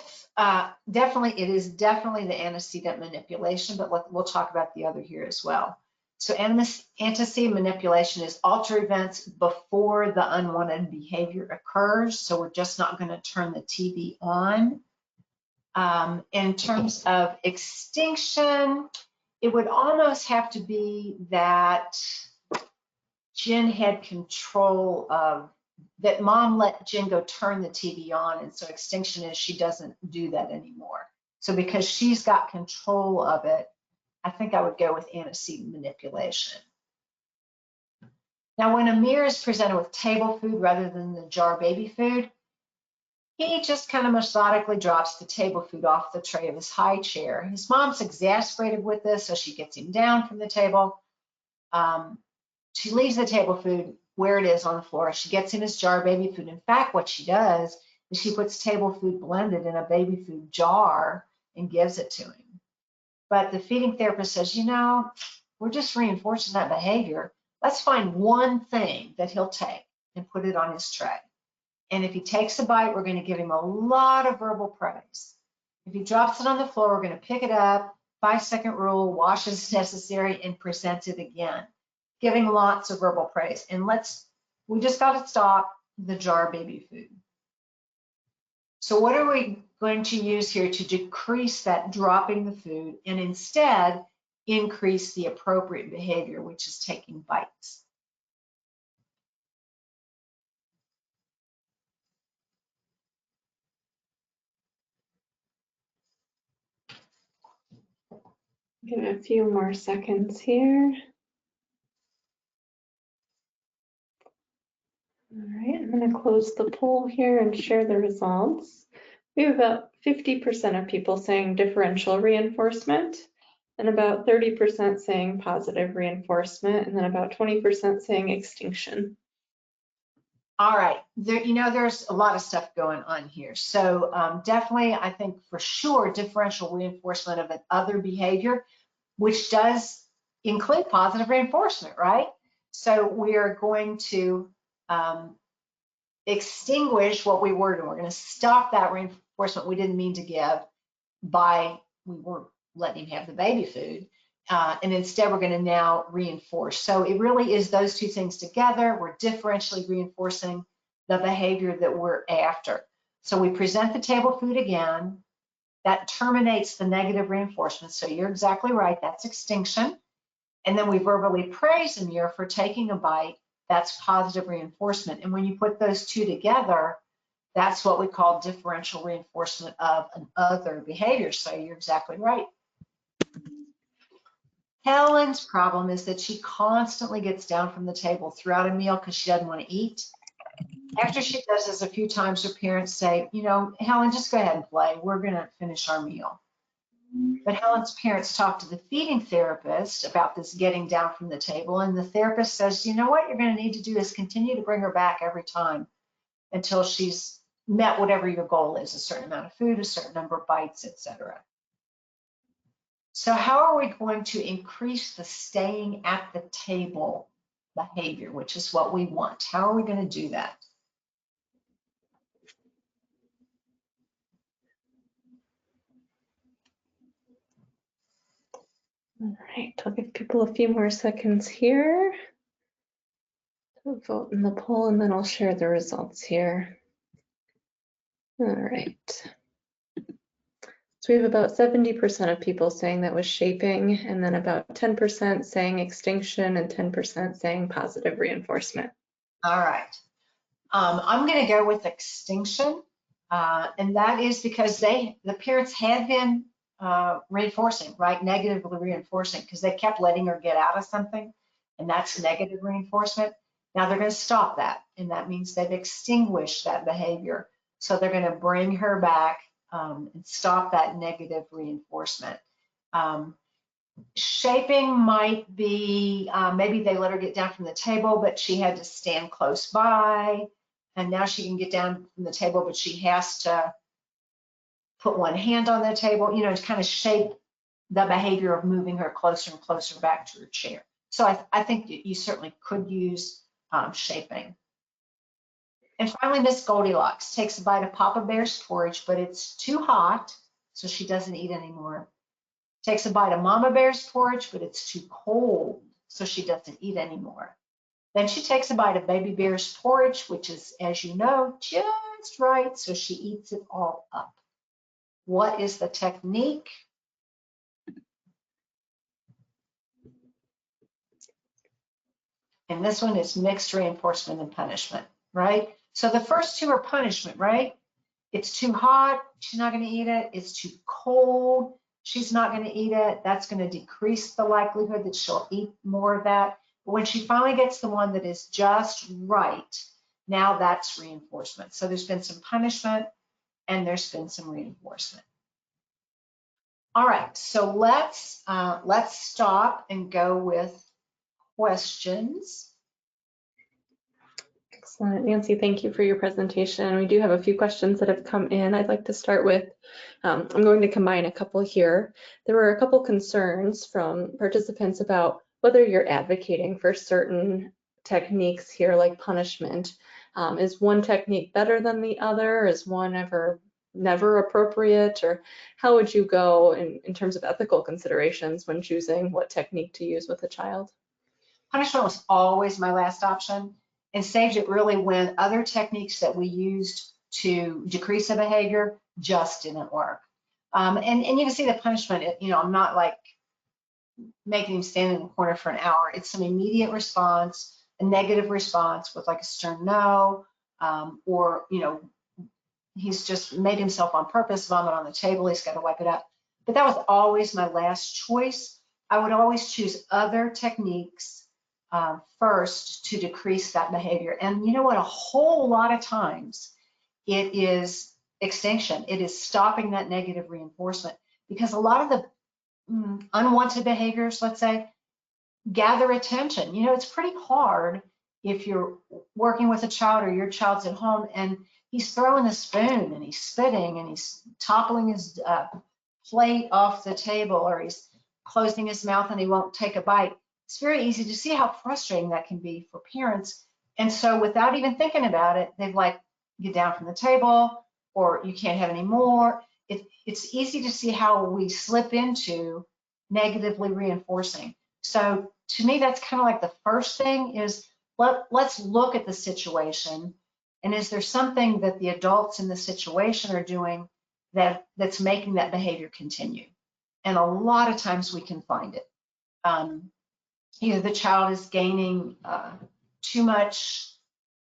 is definitely the antecedent manipulation, but we'll talk about the other here as well. So antecedent manipulation is alter events before the unwanted behavior occurs. So we're just not going to turn the TV on. In terms of extinction, it would almost have to be that Jen had control of, that Mom let Jen go turn the TV on, and so extinction is she doesn't do that anymore. So because she's got control of it, I think I would go with antecedent manipulation. Now, when Amir is presented with table food rather than the jar baby food, he just kind of methodically drops the table food off the tray of his high chair. His mom's exasperated with this, so she gets him down from the table. She leaves the table food where it is on the floor. She gets him his jar baby food. In fact, what she does is she puts table food blended in a baby food jar and gives it to him. But the feeding therapist says, you know, we're just reinforcing that behavior. Let's find one thing that he'll take and put it on his tray. And if he takes a bite, we're going to give him a lot of verbal praise. If he drops it on the floor, we're going to pick it up, 5-second rule, wash as necessary, and present it again, giving lots of verbal praise. And we just got to stop the jar baby food. So what are we going to use here to decrease that dropping the food and instead increase the appropriate behavior, which is taking bites? Give it a few more seconds here. right, I'm going to close the poll here and share the results. We have about 50% of people saying differential reinforcement, and about 30% saying positive reinforcement, and then about 20% saying extinction. All right, there's a lot of stuff going on here. So definitely, I think for sure, differential reinforcement of other behavior, which does include positive reinforcement, right? So we are going to extinguish what we were doing. We're going to stop that reinforcement we didn't mean to give by we weren't letting him have the baby food. And instead, we're going to now reinforce. So it really is those two things together. We're differentially reinforcing the behavior that we're after. So we present the table food again. That terminates the negative reinforcement. So you're exactly right. That's extinction. And then we verbally praise Amir for taking a bite. That's positive reinforcement. And when you put those two together, that's what we call differential reinforcement of an other behavior. So you're exactly right. Helen's problem is that she constantly gets down from the table throughout a meal because she doesn't want to eat. After she does this a few times, her parents say, Helen, just go ahead and play. We're going to finish our meal. But Helen's parents talk to the feeding therapist about this getting down from the table, and the therapist says, you know what you're going to need to do is continue to bring her back every time until she's met whatever your goal is, a certain amount of food, a certain number of bites, etc. So how are we going to increase the staying at the table behavior, which is what we want? How are we going to do that? All right, I'll give people a few more seconds here to vote in the poll, and then I'll share the results here. All right. So we have about 70% of people saying that was shaping, and then about 10% saying extinction, and 10% saying positive reinforcement. All right. I'm going to go with extinction, and that is because the parents had been reinforcing, right? Negatively reinforcing, because they kept letting her get out of something, and that's negative reinforcement. Now they're going to stop that, and that means they've extinguished that behavior. So they're going to bring her back and stop that negative reinforcement. Shaping might be, maybe they let her get down from the table, but she had to stand close by, and now she can get down from the table, but she has to put one hand on the table, to kind of shape the behavior of moving her closer and closer back to her chair. So I think you certainly could use shaping. And finally, Miss Goldilocks takes a bite of Papa Bear's porridge, but it's too hot, so she doesn't eat anymore. Takes a bite of Mama Bear's porridge, but it's too cold, so she doesn't eat anymore. Then she takes a bite of Baby Bear's porridge, which is, as you know, just right, so she eats it all up. What is the technique? And this one is mixed reinforcement and punishment, right? So the first two are punishment, right? It's too hot, she's not going to eat it. It's too cold, she's not going to eat it. That's going to decrease the likelihood that she'll eat more of that. But when she finally gets the one that is just right, now that's reinforcement. So there's been some punishment and there's been some reinforcement. All right, so let's stop and go with questions. Excellent. Nancy, thank you for your presentation. We do have a few questions that have come in. I'd like to start with, I'm going to combine a couple here. There were a couple concerns from participants about whether you're advocating for certain techniques here, like punishment. Is one technique better than the other? Is one never appropriate? Or how would you go in terms of ethical considerations when choosing what technique to use with a child? Punishment was always my last option, and saved it really when other techniques that we used to decrease the behavior just didn't work. And you can see the punishment, I'm not like making him stand in the corner for an hour. It's some immediate response, a negative response with like a stern no, or, he's just made himself on purpose, vomit on the table, he's got to wipe it up. But that was always my last choice. I would always choose other techniques first to decrease that behavior. And you know what? A whole lot of times it is extinction. It is stopping that negative reinforcement, because a lot of the unwanted behaviors, let's say, gather attention. You know, it's pretty hard if you're working with a child or your child's at home and he's throwing the spoon and he's spitting and he's toppling his plate off the table, or he's closing his mouth and he won't take a bite. It's very easy to see how frustrating that can be for parents. And so without even thinking about it, they've like, get down from the table, or you can't have any more. It's easy to see how we slip into negatively reinforcing. So to me, that's kind of like the first thing is let's look at the situation, and is there something that the adults in the situation are doing that's making that behavior continue? And a lot of times we can find it. Either the child is gaining too much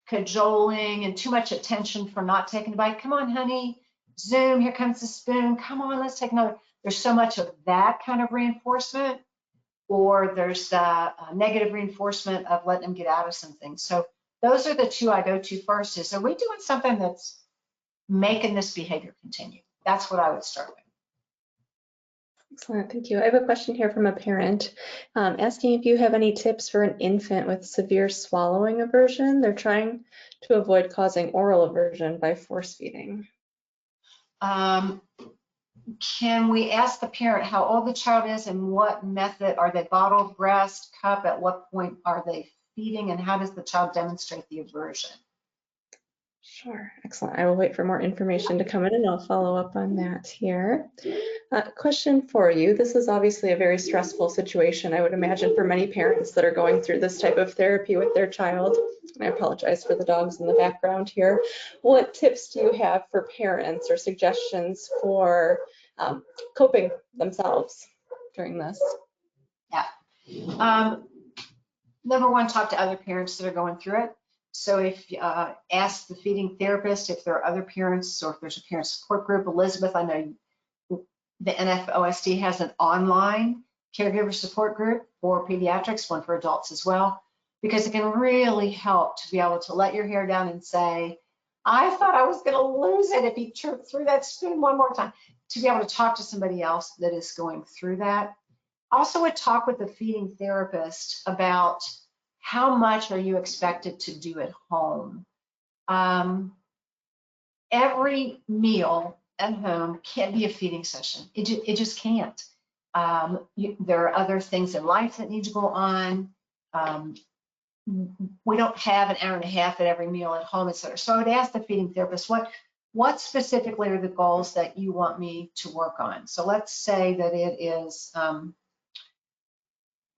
cajoling and too much attention for not taking a bite. Come on, honey, Zoom, here comes the spoon. Come on, let's take another. There's so much of that kind of reinforcement, or there's negative reinforcement of letting them get out of something. So those are the two I go to first is, are we doing something that's making this behavior continue? That's what I would start with. Excellent, thank you. I have a question here from a parent asking if you have any tips for an infant with severe swallowing aversion. They're trying to avoid causing oral aversion by force feeding. Can we ask the parent how old the child is and what method? Are they bottle, breast, cup? At what point are they feeding, and how does the child demonstrate the aversion? Sure, excellent. I will wait for more information to come in and I'll follow up on that here. Question for you. This is obviously a very stressful situation, I would imagine, for many parents that are going through this type of therapy with their child. I apologize for the dogs in the background here. What tips do you have for parents or suggestions for coping themselves during this? Yeah. Number one, talk to other parents that are going through it. So if ask the feeding therapist if there are other parents, or if there's a parent support group. Elizabeth, I know the NFOSD has an online caregiver support group for pediatrics, one for adults as well, because it can really help to be able to let your hair down and say, I thought I was going to lose it if he threw that spoon one more time. To be able to talk to somebody else that is going through that. Also would talk with the feeding therapist about how much are you expected to do at home. Every meal at home can't be a feeding session. It just can't. There are other things in life that need to go on. We don't have an hour and a half at every meal at home, etc. So I would ask the feeding therapist, what specifically are the goals that you want me to work on? So let's say that it is,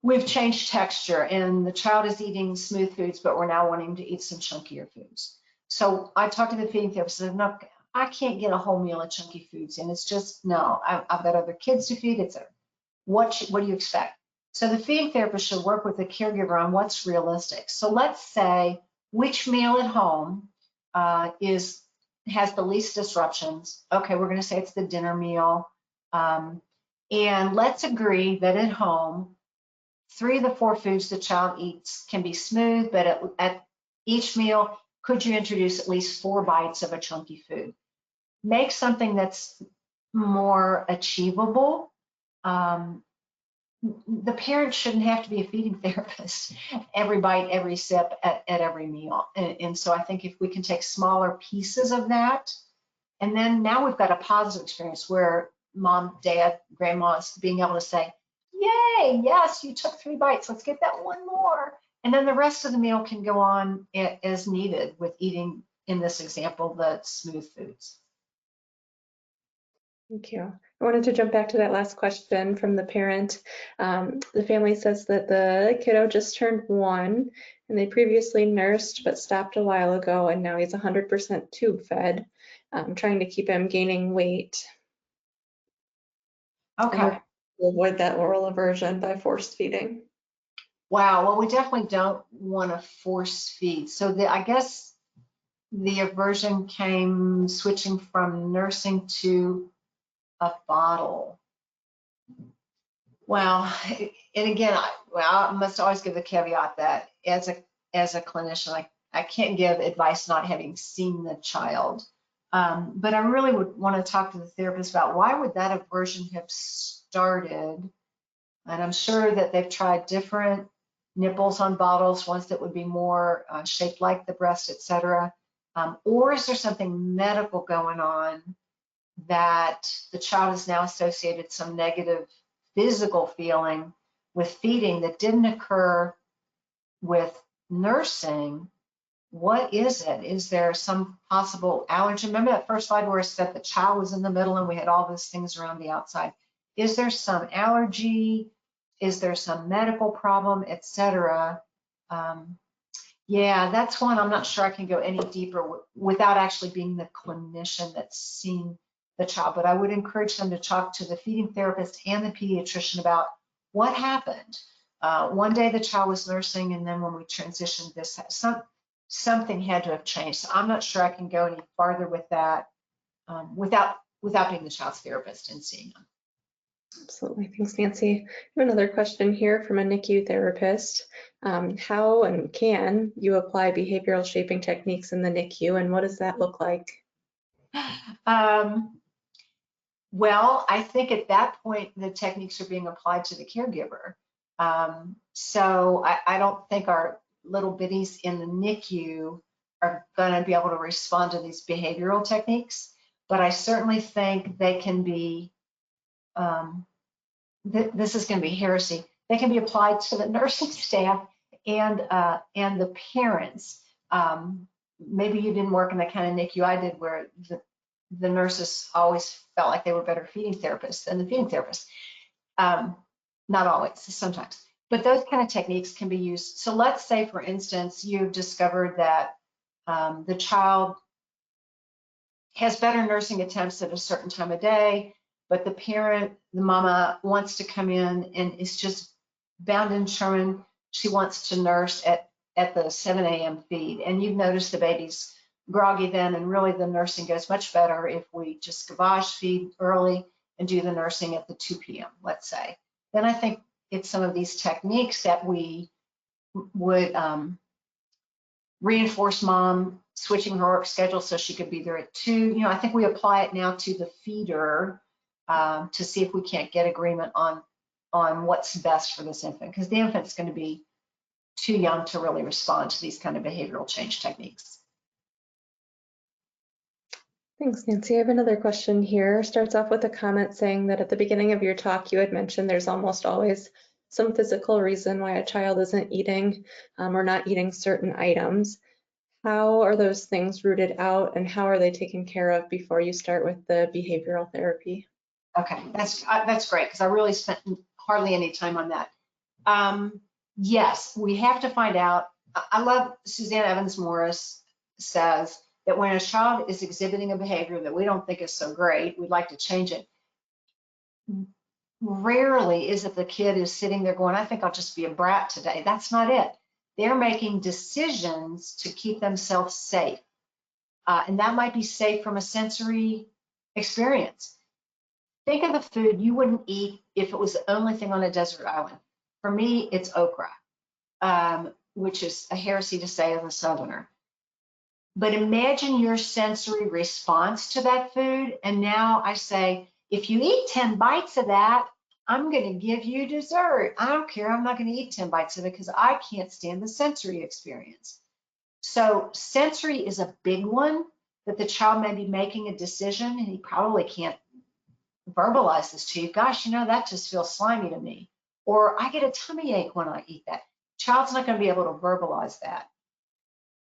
we've changed texture and the child is eating smooth foods, but we're now wanting to eat some chunkier foods. So I talked to the feeding therapist and said, no, I can't get a whole meal of chunky foods. And it's just, no, I've got other kids to feed, etc. What do you expect? So the feeding therapist should work with the caregiver on what's realistic. So let's say which meal at home has the least disruptions. Okay, we're going to say it's the dinner meal. And let's agree that at home, 3 of the 4 foods the child eats can be smooth, but at each meal, could you introduce at least 4 bites of a chunky food? Make something that's more achievable. The parent shouldn't have to be a feeding therapist every bite, every sip at every meal. And so I think if we can take smaller pieces of that, and then now we've got a positive experience where mom, dad, grandma is being able to say, yay, yes, you took 3 bites, let's get that one more. And then the rest of the meal can go on as needed with eating, in this example, the smooth foods. Thank you. I wanted to jump back to that last question from the parent. The family says that the kiddo just turned 1 and they previously nursed but stopped a while ago, and now he's 100% tube fed, trying to keep him gaining weight. Okay. Avoid that oral aversion by force feeding. Wow, well, we definitely don't want to force feed. So I guess the aversion came switching from nursing to a bottle. Well, And again, I must always give the caveat that as a clinician, I can't give advice not having seen the child. But I really would want to talk to the therapist about why would that aversion have started? And I'm sure that they've tried different nipples on bottles, ones that would be more shaped like the breast, etc. Or is there something medical going on that the child has now associated some negative physical feeling with feeding that didn't occur with nursing? What is it? Is there some possible allergen? Remember that first slide where I said the child was in the middle and we had all those things around the outside? Is there some allergy? Is there some medical problem, etc.? Yeah, that's one I'm not sure I can go any deeper without actually being the clinician that's seen the child. But I would encourage them to talk to the feeding therapist and the pediatrician about what happened. One day the child was nursing, and then when we transitioned this, something had to have changed. So I'm not sure I can go any farther with that without being the child's therapist and seeing them. Absolutely. Thanks, Nancy. I have another question here from a NICU therapist. How and can you apply behavioral shaping techniques in the NICU, and what does that look like? Well, I think at that point, the techniques are being applied to the caregiver. So I don't think our little bitties in the NICU are going to be able to respond to these behavioral techniques, but I certainly think they can be, this is going to be heresy, they can be applied to the nursing staff and the parents. Maybe you didn't work in the kind of NICU I did where the nurses always felt like they were better feeding therapists than the feeding therapist. Not always, sometimes. But those kind of techniques can be used. So let's say, for instance, you've discovered that the child has better nursing attempts at a certain time of day, but the parent, the mama, wants to come in and is just bound and determined she wants to nurse at the 7 a.m. feed. And you've noticed the baby's groggy then, and really the nursing goes much better if we just gavage feed early and do the nursing at the 2 p.m., let's say. Then I think it's some of these techniques that we would reinforce mom switching her work schedule so she could be there at 2. You know, I think we apply it now to the feeder to see if we can't get agreement on what's best for this infant, because the infant's going to be too young to really respond to these kind of behavioral change techniques. Thanks, Nancy. I have another question here. Starts off with a comment saying that at the beginning of your talk, you had mentioned there's almost always some physical reason why a child isn't eating or not eating certain items. How are those things rooted out, and how are they taken care of before you start with the behavioral therapy? Okay, that's great, because I really spent hardly any time on that. Yes, we have to find out. I love Suzanne Evans Morris says that when a child is exhibiting a behavior that we don't think is so great, we'd like to change it. Rarely is it the kid is sitting there going, I think I'll just be a brat today. That's not it. They're making decisions to keep themselves safe. And that might be safe from a sensory experience. Think of the food you wouldn't eat if it was the only thing on a desert island. For me, it's okra, which is a heresy to say as a Southerner. But imagine your sensory response to that food. And now I say, if you eat 10 bites of that, I'm going to give you dessert. I don't care. I'm not going to eat 10 bites of it because I can't stand the sensory experience. So sensory is a big one that the child may be making a decision, and he probably can't verbalize this to you. Gosh, you know, that just feels slimy to me. Or I get a tummy ache when I eat that. Child's not going to be able to verbalize that.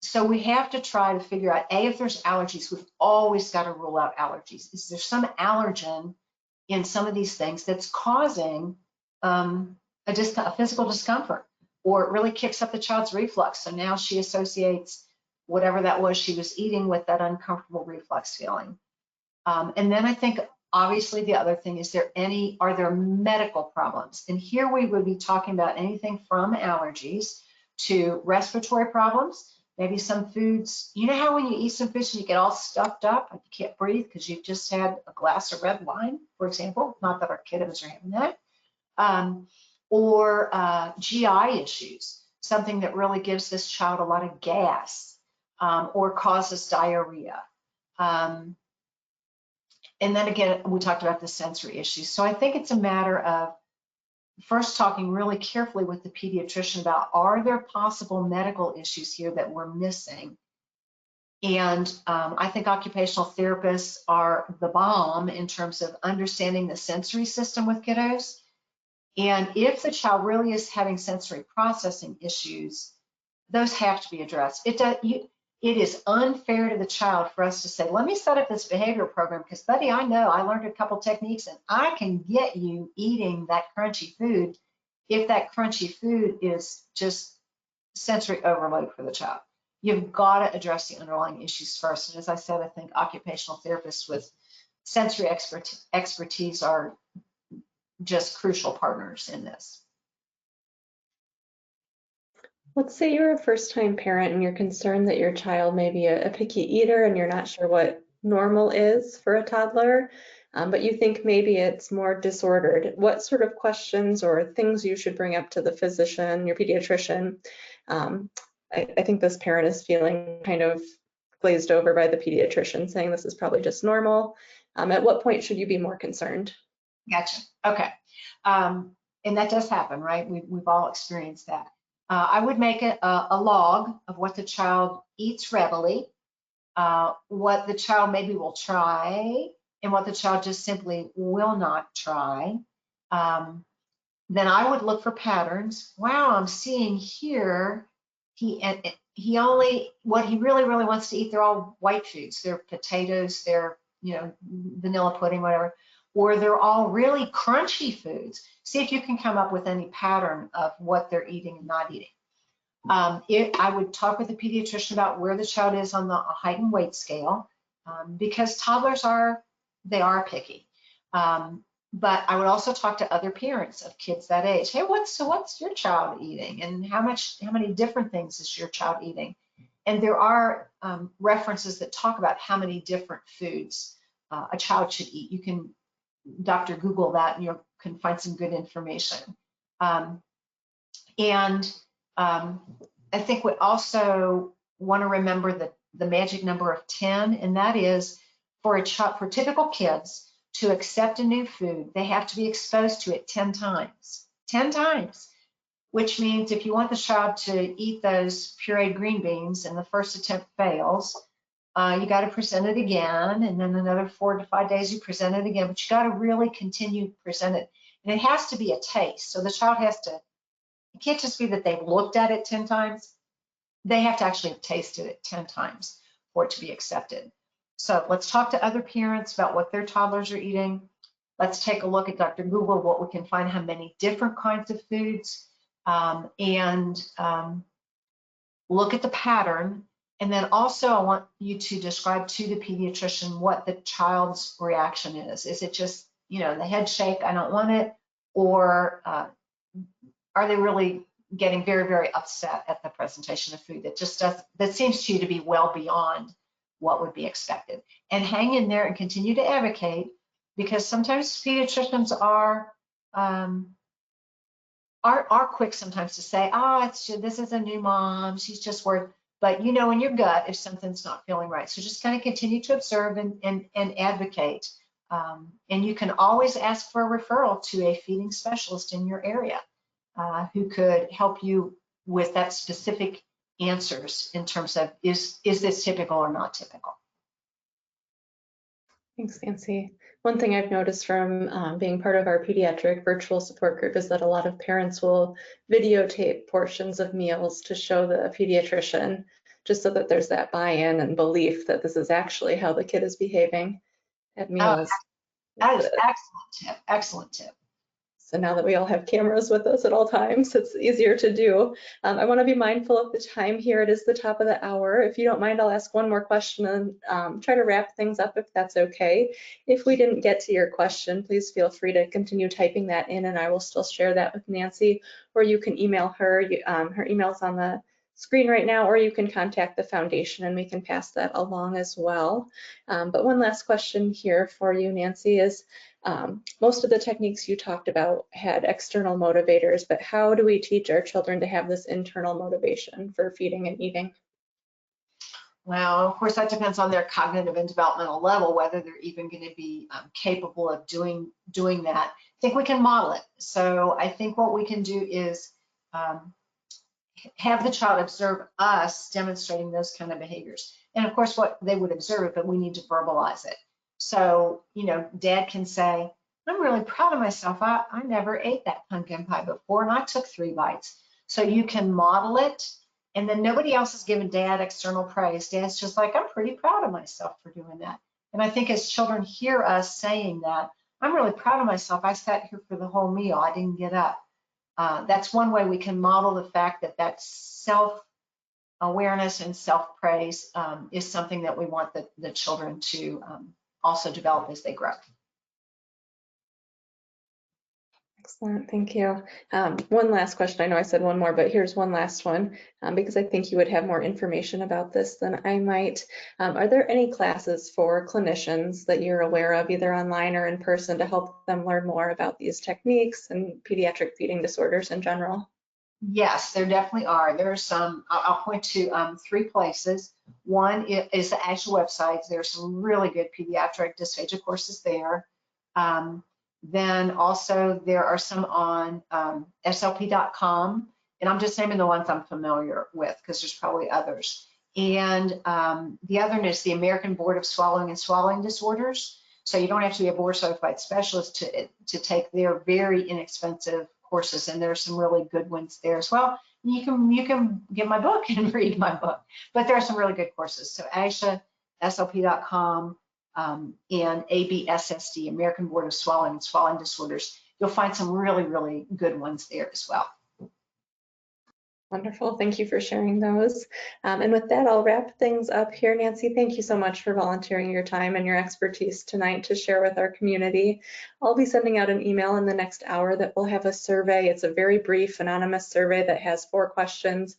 So we have to try to figure out, A, if there's allergies. We've always got to rule out allergies. Is there some allergen in some of these things that's causing a physical discomfort, or it really kicks up the child's reflux? So now she associates whatever that was she was eating with that uncomfortable reflux feeling. And then I think, obviously, the other thing is, are there medical problems? And here we would be talking about anything from allergies to respiratory problems. Maybe some foods, you know how when you eat some fish and you get all stuffed up, like you can't breathe because you've just had a glass of red wine, for example. Not that our kiddos are having that. or GI issues, something that really gives this child a lot of gas or causes diarrhea. And then again, we talked about the sensory issues. So I think it's a matter of first talking really carefully with the pediatrician about, are there possible medical issues here that we're missing? And I think occupational therapists are the bomb in terms of understanding the sensory system with kiddos. And if the child really is having sensory processing issues, those have to be addressed. It is unfair to the child for us to say, let me set up this behavioral program because, buddy, I know I learned a couple techniques and I can get you eating that crunchy food if that crunchy food is just sensory overload for the child. You've got to address the underlying issues first. And as I said, I think occupational therapists with sensory expertise are just crucial partners in this. Let's say you're a first-time parent and you're concerned that your child may be a picky eater and you're not sure what normal is for a toddler, but you think maybe it's more disordered. What sort of questions or things you should bring up to the physician, your pediatrician? I think this parent is feeling kind of glazed over by the pediatrician, saying this is probably just normal. At what point should you be more concerned? Gotcha. Okay. And that does happen, right? We've all experienced that. I would make a log of what the child eats readily, what the child maybe will try, and what the child just simply will not try. Then I would look for patterns. Wow, I'm seeing here what he really wants to eat, they're all white foods. They're potatoes, they're, vanilla pudding, whatever, or they're all really crunchy foods. See if you can come up with any pattern of what they're eating and not eating. I would talk with the pediatrician about where the child is on the height and weight scale, because toddlers are picky. But I would also talk to other parents of kids that age. Hey, what's your child eating, and how many different things is your child eating? And there are references that talk about how many different foods a child should eat. You can Dr. Google that and you can find some good information. I think we also want to remember the magic number of 10, and that is for typical kids to accept a new food, they have to be exposed to it 10 times. 10 times, which means if you want the child to eat those pureed green beans and the first attempt fails, you got to present it again, and then another 4 to 5 days you present it again, but you got to really continue to present it. And it has to be a taste. So the child it can't just be that they've looked at it 10 times. They have to actually have tasted it 10 times for it to be accepted. So let's talk to other parents about what their toddlers are eating. Let's take a look at Dr. Google, what we can find, how many different kinds of foods, and look at the pattern. And then also I want you to describe to the pediatrician what the child's reaction is. Is it just, the head shake, I don't want it, or are they really getting very upset at the presentation of food that seems to you to be well beyond what would be expected? And hang in there and continue to advocate, because sometimes pediatricians are quick sometimes to say, this is a new mom, she's just worried. But you know in your gut if something's not feeling right. So just kind of continue to observe and advocate. And you can always ask for a referral to a feeding specialist in your area who could help you with that specific answers in terms of is this typical or not typical. Thanks, Nancy. One thing I've noticed from being part of our pediatric virtual support group is that a lot of parents will videotape portions of meals to show the pediatrician, just so that there's that buy-in and belief that this is actually how the kid is behaving at meals. That is excellent tip. So now that we all have cameras with us at all times, it's easier to do. I want to be mindful of the time here. It is the top of the hour. If you don't mind, I'll ask one more question and try to wrap things up if that's okay. If we didn't get to your question, please feel free to continue typing that in and I will still share that with Nancy, or you can email her. Her email's on the screen right now, or you can contact the foundation and we can pass that along as well. But one last question here for you, Nancy, is most of the techniques you talked about had external motivators, but how do we teach our children to have this internal motivation for feeding and eating? Well, of course, that depends on their cognitive and developmental level, whether they're even going to be capable of doing that. I think we can model it. So I think what we can do is have the child observe us demonstrating those kind of behaviors. And of course, what they would observe it, but we need to verbalize it. So, you know, dad can say, I'm really proud of myself. I never ate that pumpkin pie before, and I took 3 bites. So you can model it. And then nobody else is giving dad external praise. Dad's just like, I'm pretty proud of myself for doing that. And I think as children hear us saying that, I'm really proud of myself. I sat here for the whole meal. I didn't get up. That's one way we can model the fact that that self-awareness and self-praise is something that we want the children to also develop as they grow. Excellent, thank you. One last question. I know I said one more, but here's one last one because I think you would have more information about this than I might. Are there any classes for clinicians that you're aware of, either online or in person, to help them learn more about these techniques and pediatric feeding disorders in general? Yes, there definitely are. There's some, I'll point to 3 places. One is the ASHA website. There's some really good pediatric dysphagia courses there. Then also there are some on SLP.com, and I'm just naming the ones I'm familiar with because there's probably others. And the other is the American Board of Swallowing and Swallowing Disorders. So you don't have to be a board certified specialist to take their very inexpensive courses, and there's some really good ones there as well. You can get my book and read my book, but there are some really good courses. So ASHA, SLP.com, and ABSSD, American Board of Swallowing and Swallowing Disorders. You'll find some really, really good ones there as well. Wonderful, thank you for sharing those. And with that, I'll wrap things up here. Nancy, thank you so much for volunteering your time and your expertise tonight to share with our community. I'll be sending out an email in the next hour that will have a survey. It's a very brief, anonymous survey that has 4 questions.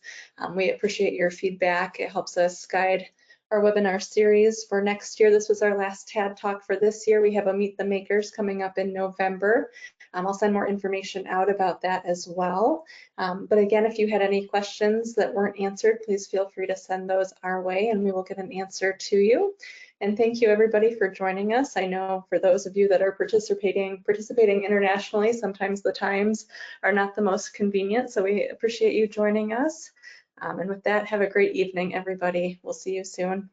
We appreciate your feedback. It helps us guide our webinar series for next year. This was our last TAD Talk for this year. We have a Meet the Makers coming up in November. I'll send more information out about that as well. But again, if you had any questions that weren't answered, please feel free to send those our way and we will get an answer to you. And thank you everybody for joining us. I know for those of you that are participating internationally, sometimes the times are not the most convenient, so we appreciate you joining us. And with that, have a great evening, everybody. We'll see you soon.